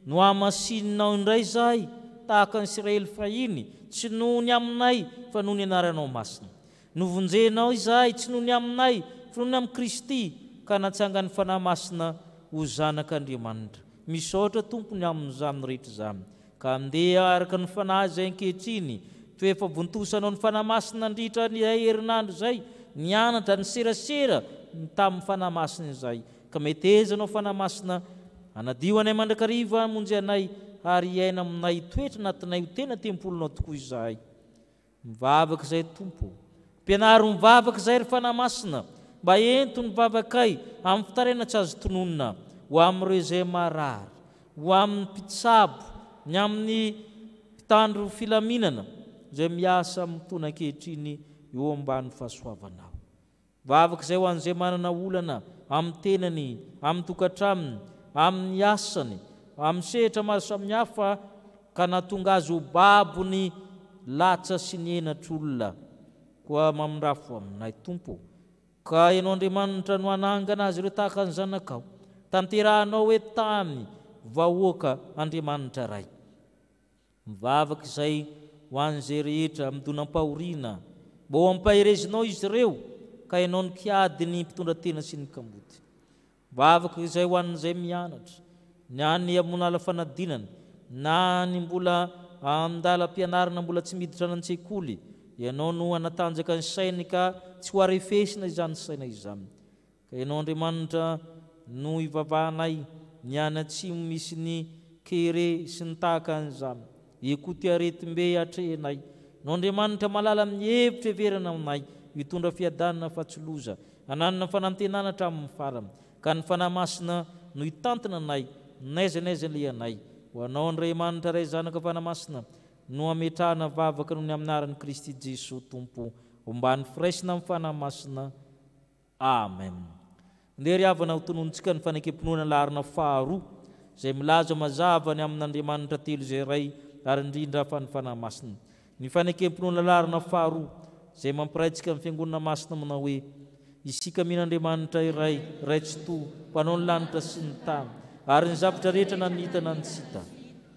no hamasininao indray zahay tahaka ny Israely fahiny tsy noho ny aminay fa noho ny anaranao masina novonjenao izahay tsy noho ny aminay fa noho ny amin'ny Kristy ka natsanga ny fanahy masina ho zanak'Andriamanitra misaotra tompony amin'izany rehetra izany ka andeha araka ny fanahy izay ankehitriny toe efa vontosanao ny fanahy masina nandritra ny herinandro izay nianatra ny serasera tamin'ny fanahy masina izay ka metezanao fanahy masina anadio anay mandrakariva monjy anay ary iaina aminay toetra anatinay ho tena tempolonao tokoa izahay mivavaka izay tompo mpianaro mivavaka izay ry fanahy masina mba ento ny vavakay amin'ny fitaraina tsy azo tononona ho amin'ireo izay marary ho amin'ny mpitsabo ny amin'ny mpitandro filaminana izay miasa amin'ny tona ankehitriny eo ambany fahasoavanao vavaka izay ho an'izay manana olana amin'ny tenany amin'ny tokantraminy amin'ny asany amin'ny sehatra maro samihafa ka natonga azy ho babony latsa sy ny enatr'olona koa mamindrafo aminay tompo ka ianao Andriamanitra no anangana azy ireo tahaka ny zanakao tanterahanao hoe tany vahoaka Andriamanitra ray mivavaka izay ho an'izay rehetra midonam-pahoriana mba ho ampaherezinao izy ireo ka ianao ny kiady ny mpitondra tena sy ny kamboty mivavaka izay ho an'izay mianatra na ny amonala fanadinana na ny mbola andalam-pianarana mbola tsy miditra nan-tsekoly ianao no anatanjaka ny sainy ka tsy ho arefesina izany saina izany ka ianao Andriamanitra no ivavahanay ny anatsimo misy ny kere sy ny tahaka an'izany ekoty aretim-be atrehnay no Andriamanitra malala amin'ny hevitra everana aminay hitondra fiadanana fahatsoloza ananana fanantenana hatramin'ny farany ka ny fanahy masina no hitantina anay naiza le anay ho anao Andriamanitra ray zanaka fanahy masina no ametrahana vavaka noho ny aminaran'i Kristy Jesosy tompo ombany firaisina amin'ny fanahy masina amen ndery havana ho tononontsika ny fanekempinoana larina faharoa izay milaza mazava ny amin'Andriamanitra telo izay ray ary indrindra fa ny fanahy masina ny fanekempinoana larina faharoa izay mampiraitsika amin'ny fiangonana masina manao hoe isika min'Andriamanitra iray raitsy to mpanao ny lanitra sy ny tany ary ny zavatra rehetra nanitana ny tsita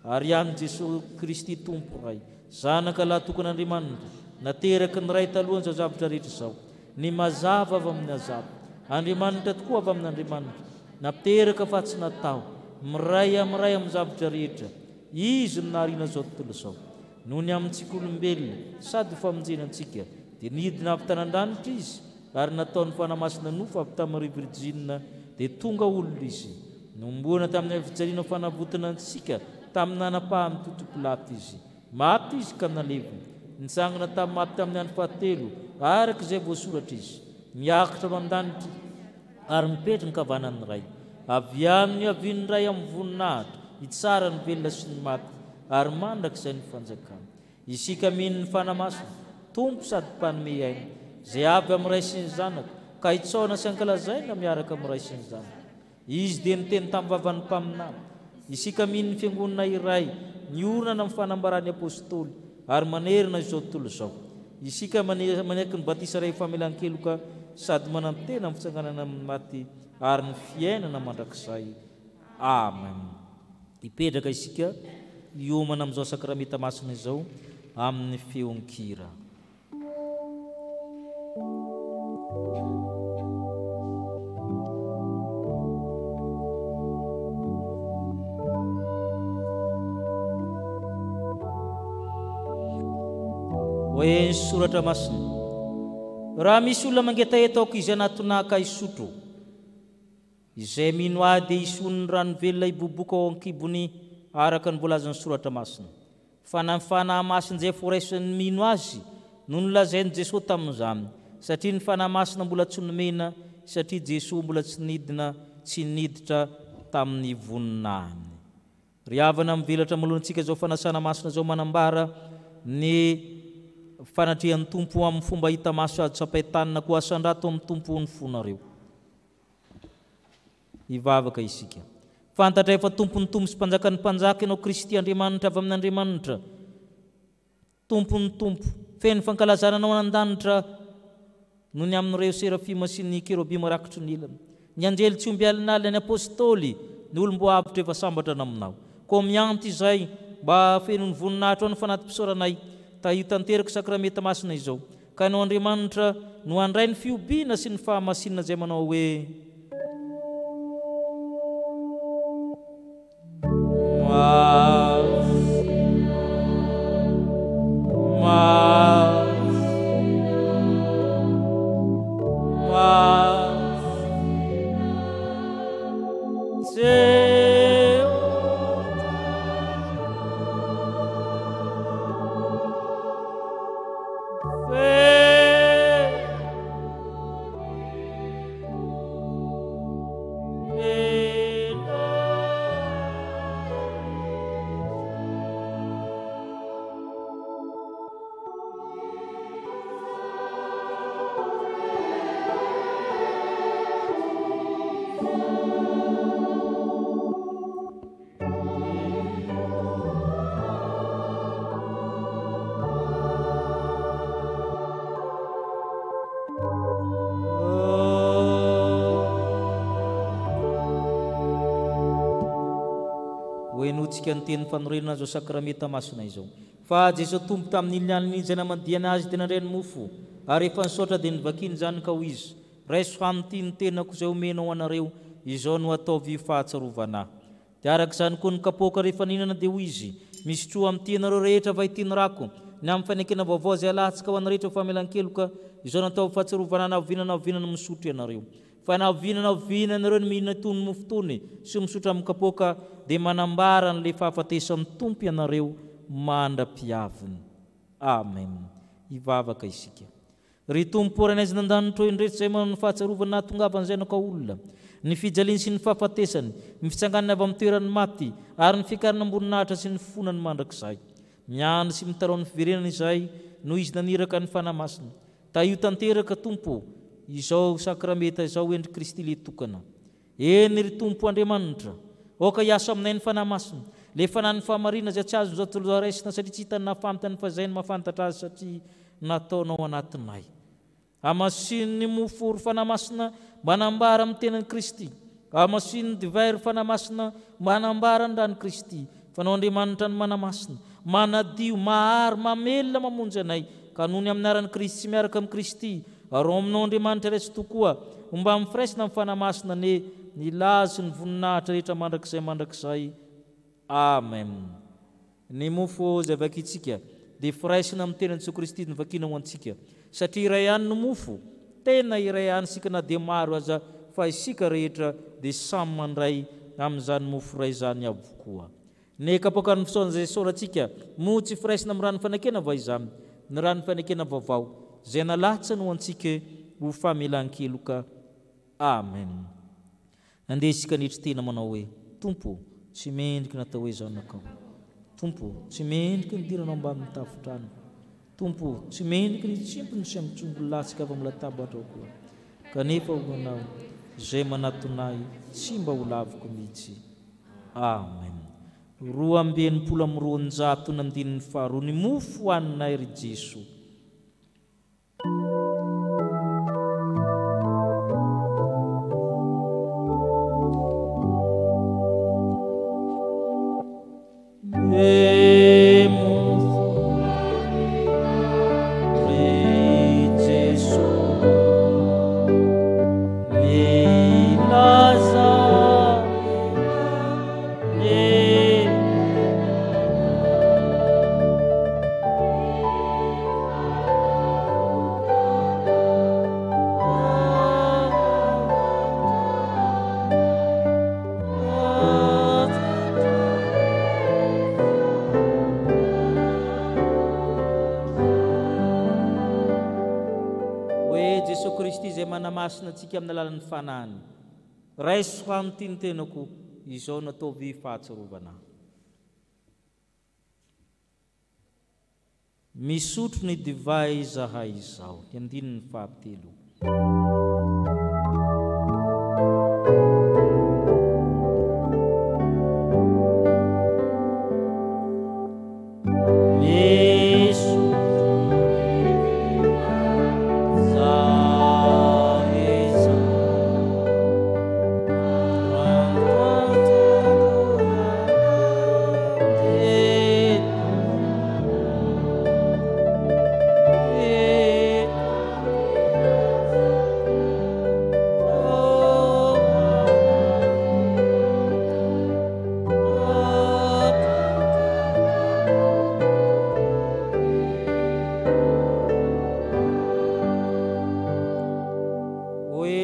ary ihany Jesosy Kristy tompo ray zanaka laha tokon'Andriamanitra nateraky ny ray talohan'izao zavatra rehetra izao ny mazava avy amin'ny azava Andriamanitra tokoa avy amin'ny Andriamanitra nateraka fa tsy natao miray amin'ny zavatra rehetra izy minarina zao tontolo izao noho ny amintsika olombelona sady famonjenantsika dia nidina avy tanandranitra izy ary nataon'ny fanahy masina nofo avy tamin'ny Virjina dia tonga olona izy nomboana tamin'ny fijaliana fanavotana antsika tamin'ny nanapahany Ponto-Pilato izy maty izy ka nalevina nitsangana tamin'ny maty tamin'ny andro fahatelo araka izay voasoratra izy miakatra mandanitra ary mipetra ny kavanany ray avy amin'ny aviany ray amin'ny voninahitra hitsara ny velona sy ny maty ary mandraka izay ny fanjakana isika mino ny fanahy masina tompo sady mpanome aina izay avy amin'ny ray sy ny zanaka ka hitsaona sy ankalazaina miaraka amin'ny ray sy ny zanaka izy dia niteny tamin'ny vavan'ny mpaminany isika mino ny fiangonana iray ny orona amin'ny fanambarany apôstôly ary manerina izao tontolo izao isika maneky ny batisa ray famelan-keloka sady manantena amin'ny fitsanganana amin'ny maty ary ny fiainana mandrakizay amen hipetraka isika hiomana amin'izao sakramenta masina izao amin'ny feon-kira hoe soratra masina raha misy olona mangetaeta aoka izy anatonahaka isotro izay mino ady ison'ny rano velona iboboka ao ankibony araka ny voalazan'ny soratra masina fa na fanahy masina izay foraisan'ny mino azy no nolazain'i Jesosy tamin'izany satria ny fanahy masina mbola tsy nomena satria Jesosy mbola tsy niditra tamin'ny voninany. Ry havana mivelatra malonantsika zao fanasana masina zao manambara ny fanatrihan'ny tompo amin'ny fomba hita maso ady sapaitanina koa asandrato amin'ny tompo ny fonareo. Ivavaka isika. Fantatra efa tompony tompo sy mpanjaka ny mpanjaka ianao Kristy Andriamanitra avy amin'ny Andriamanitra. Tompony tompo, feno fankalazana anao an-danitra no ny amin'ireo serafima sy ny kerobima rakitry ny ilany. Ny anjely tsy omby alin'alina, ny apôstôly, ny olom-boavitra efa sambatra aminao. Koa mianty izay mba feno ny voninahitra ao ny fanaty-pisoranay tahio tanteraka sakramenta masina izao. Ka ianao Andriamanitra no handray ny fiobiana sy ny fahamasinana izay manao hoe hoenotsika ny teny fanorenana zao sakramenta masina izao. Fa Jesosy tompo tamin'ny ilianiny izay namadiana azy tena indray ny mofo, ary efa nisaotra dia nivakiny zany ka ho izy. Raiso hanity ny tenako izay omenao anareo, izao no ataovy fahatsarovana. Dia araka izany koa ny kapoaka rehefa ninana dia ho izy, misy tro amin'ny tianareo rehetra va ity ny rako, ny amin'ny fanekena vaovao izay alatsika ho an'ny rehetra famelan-keloka, izao natao fahatsarovana naovinana misotro ianareo. Fa naovinana ianareo ny mihinana itony mofo tony sy misotra amin'ny kapoaka dia manambara n'le fahafatesan'ny tompo ianareo mandra-piaviny. Amen. Ivavaka isika. Ry tompo ranaizy nandanitra hoe indretra izay manao ny fahatsarovana nahatongavana izay naka olona, ny fijaliany sy ny fahafatesany, ny fitsanganany avy amin'ny toerany maty, ary ny fiakarana amboninahitra sy ny fonany mandrakizay. Miandry sy mitarao ny fiverenana izay no izy naniraka ny fanahy masina. Tahio tanteraka tompo izao sakramenta izao endry Kristy le tokana. Eny ry tompo Andriamanitra, oka hiasa aminay ny fanahy masina, le fanahy ny fahamarina izay tsy azo zao raisina satria tsy hitany nafantany fa izay ny mahafantatra azy satria nataonao anatinay. Amasin'ny mofo ry fanahy masina manambara amin'ny tenan'i Kristy, amasin'ny divay ry fanahy masina manambara ny rany Kristy. Fanao Andriamanitra ny manahy masina, manadio, mahary, mamelona mamonjy anay, ka noho ny amin'ny aran'i Kristy sy miaraka amin'ny Kristy, ary aminao Andriamanitra resy tokoa, mba mifiraisina amin'ny fanahy masina ny lazy ny voninahitra rehetra mandrakizay. Amen. Ny mofo izay vakitsika dia firaisina amin'ny tenan'i Jesoa Kristy ny vakina ho antsika, satria iray ihany no mofo, tena iray ihany sika na dia maro aza, fa isika rehetra dia samy mandray amin'izany mofo iray izany avokoa. Ny kapoaka ny fisaona izay soratsika, moa tsy firaisina amin'ny rano fanekena va izany, ny rano fanekena vaovao izay nalatsany ho antsika ho famelan-keloka. Amen. Andeha isika nitry tena manao hoe: Tompo, tsy mendriky natao hoe zanakao. Tompo, tsy mendriky nidiranao ambanin'ny tafotrano. Tompo, tsy mendriky nitsimpony sy amitsongolo latsika avy amin'ny latabatra koa. Kanefa ho anao izay manatonay tsy mba ho laviko mihitsy. Amen. 2:2 ny mofo hoaninay ry Jeso. Masina antsika amin'ny alalan'ny fanahiny. Raiso hanity ny tenako, izao nataovy fahatsarovana. Misotro ny divay zahay izao. Ny andininy fahatelo.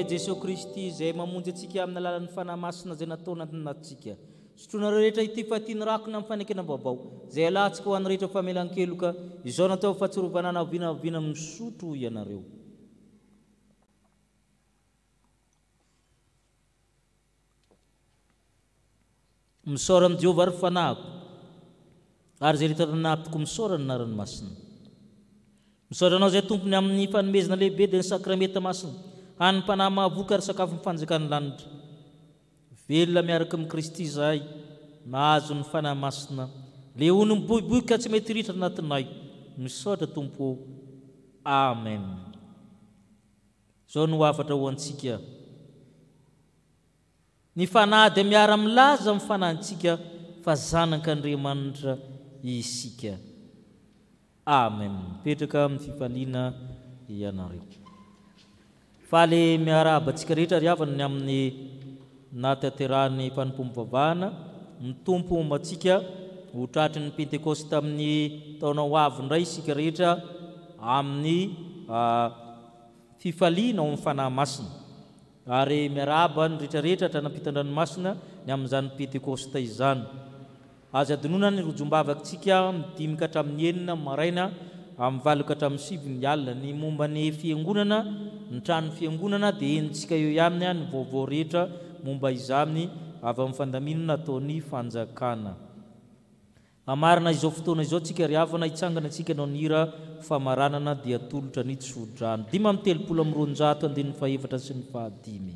Jesosy Kristy zay mamonjy atsika amin'ny alalan'ny fanahy masina zay nataony anatintsika. Sotroinareo rehetra ity fahatiny rakona amin'ny fanekena vaovao zay alantsika ho an'ny rehetra famelan-keloka izao natao fahatsarovana na vinavina misotro ianareo. Misaora amin'ny Jehovah ary fanahiko ary zay rehetra nanatoko misaora ny anarany masina. Misaora anao zay tompony amin'ny fanomezana lehibe dia ny sakramenta masina any mpanahy mahavoka ary sakafo ny fanjakany lanitra. Velona miaraka amin'ny Kristy izahay nahazo ny fanahy masina le ono miboiboika tsy mety ritra anatinay. Misaotra Tompo. Amen. Zao no afatra ho antsika. Ny fanahy dia miara-milaza amin'ny fanahintsika fa zanak'Andriamanitra isika. Amen. Petraka amin'ny fifaliana ianareo. Faly miarabantsika rehetra ry havana ny amin'ny natanterahany mpanompo-mivavahana mitompo mombantsika ho tratry ny Pentekosta amin'ny taona ho avy indray isika rehetra amin'ny fifaliana ao amin'ny fanahy masina. Ary miaraba ny rehetrarehetra tranam-pitandranomasina ny amin'izany Pentekosta izany. Azy adinoina ny rojom-bavakantsika midimy ka hatramin'ny enina maraina amin'ny 8 ka hatramin'ny 7 ny alina. Ny momba ny fiangonana, ny trano fiangonana dia enitsika eo ihany ny vaovao rehetra momba izany avy amin'ny fandaminana ataon'ny fanjakana. Amarina izao fotoana izao tsika ry havana hitsangana tsika nao ny hira famaranana dia tolotra ny tsodrano. 5:32 andininy fahaefatra sy ny fahadimy.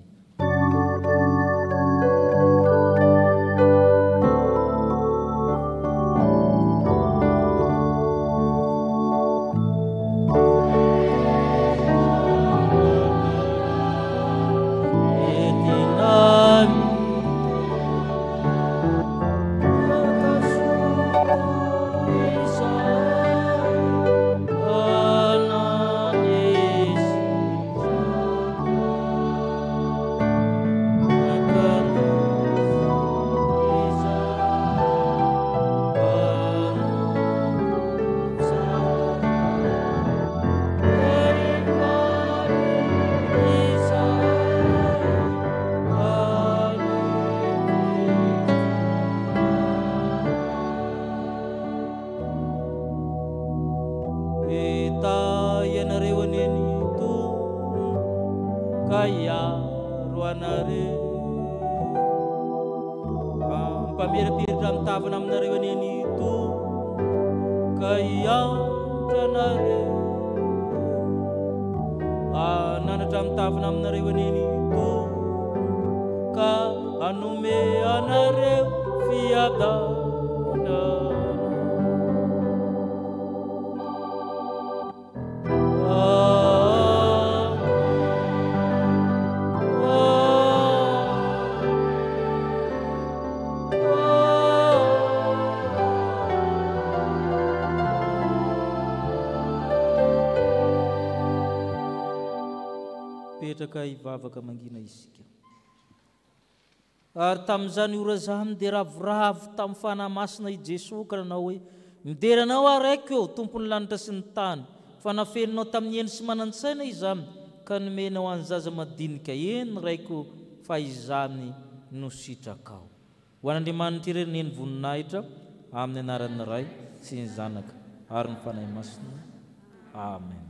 Petraka ivavaka mangina isika. Ary tamin'izany ora zany dia ravoravo tamin'ny fanahy masina i Jesosy ka nanao hoe mideranao araiky eo tompony lanitra sy ny tany fa nafeninao tamin'ny eny sy manan-tsaina izany ka nomenao an'ny zaza madinika eny raiko fa izany no sitrakao. Ho an'Andriamanitra ireny ny voninahitra amin'ny anaran'ny Ray sy ny Zanaka ary ny fanahy masina. Amen.